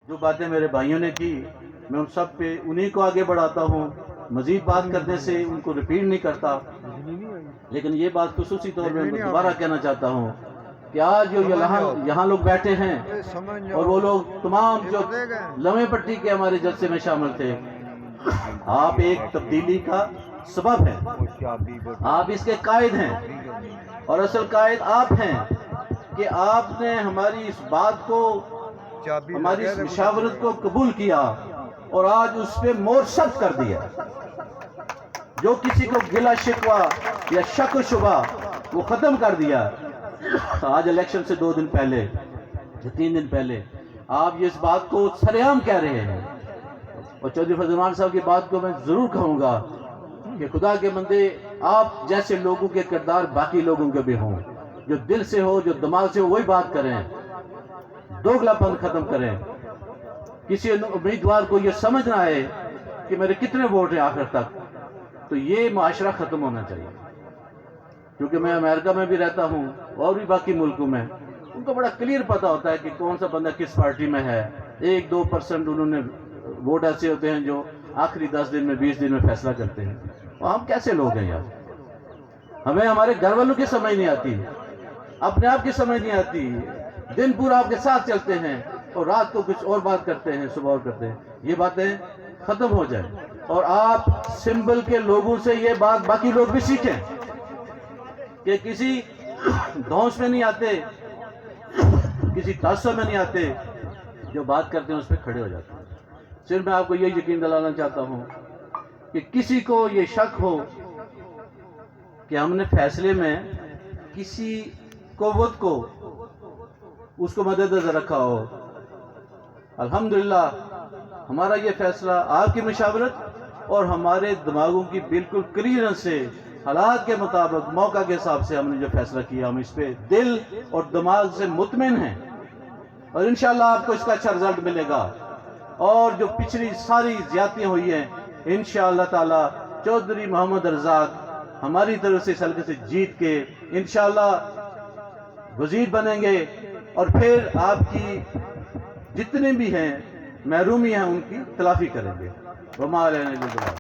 جو باتیں میرے بھائیوں نے کی میں ان سب پہ انہیں کو آگے بڑھاتا ہوں، مزید بات کرنے سے ان کو ریپیٹ نہیں کرتا، لیکن یہ بات خصوصی طور پہ میں دوبارہ کہنا چاہتا ہوں کہ آج جو یہاں لوگ بیٹھے ہیں اور وہ لوگ تمام جو لمحے پٹی کے ہمارے جلسے میں شامل تھے، آپ ایک تبدیلی کا سبب ہیں، آپ اس کے قائد ہیں، اور اصل قائد آپ ہیں کہ آپ نے ہماری اس بات کو، ہماری اس مشاورت کو قبول کیا اور آج اس پہ مور شد کر دیا۔ جو کسی کو گلہ شکوہ یا شک و شبہ وہ ختم کر دیا۔ آج الیکشن سے 2 دن پہلے یا 3 دن پہلے آپ یہ اس بات کو سرعام کہہ رہے ہیں، اور چودھری فضل الرحمان صاحب کی بات کو میں ضرور کہوں گا کہ خدا کے بندے آپ جیسے لوگوں کے کردار باقی لوگوں کے بھی ہوں، جو دل سے ہو، جو دماغ سے ہو، وہی بات کریں، دوگلا پن ختم کریں۔ کسی امیدوار کو یہ سمجھ نہ آئے کہ میرے کتنے ووٹ ہیں آخر تک، تو یہ معاشرہ ختم ہونا چاہیے۔ کیونکہ میں امریکہ میں بھی رہتا ہوں اور بھی باقی ملکوں میں، ان کو بڑا کلیئر پتہ ہوتا ہے کہ کون سا بندہ کس پارٹی میں ہے۔ 1-2% انہوں نے ووٹ ایسے ہوتے ہیں جو آخری 10 دن میں 20 دن میں فیصلہ کرتے ہیں۔ اور ہم کیسے لوگ ہیں یار؟ ہمیں ہمارے گھر والوں کی سمجھ نہیں آتی، اپنے آپ کی سمجھ نہیں آتی، دن پورا آپ کے ساتھ چلتے ہیں اور رات کو کچھ اور بات کرتے ہیں، صبح اور کرتے ہیں۔ یہ باتیں ختم ہو جائیں اور آپ سمبل کے لوگوں سے یہ بات باقی لوگ بھی سیکھیں کہ کسی دھونس میں نہیں آتے، کسی تعصب میں نہیں آتے، جو بات کرتے ہیں اس پہ کھڑے ہو جاتے ہیں۔ صرف میں آپ کو یہ یقین دلانا چاہتا ہوں کہ کسی کو یہ شک ہو کہ ہم نے فیصلے میں کسی قوت کو اس کو مد نظر رکھا ہو، الحمدللہ ہمارا یہ فیصلہ آپ کی مشاورت اور ہمارے دماغوں کی بالکل کلیئرنس سے، حالات کے مطابق، موقع کے حساب سے ہم نے جو فیصلہ کیا، ہم اس پہ دل اور دماغ سے مطمئن ہیں، اور انشاءاللہ آپ کو اس کا اچھا رزلٹ ملے گا۔ اور جو پچھلی ساری زیادتیاں ہوئی ہیں، انشاءاللہ تعالی چودھری محمد رزاق ہماری طرف سے اس حلقے سے جیت کے انشاءاللہ وزیر بنیں گے، اور پھر آپ کی جتنے بھی ہیں محرومی ہیں ان کی تلافی کریں گے۔ وما علینا الا البلاغ۔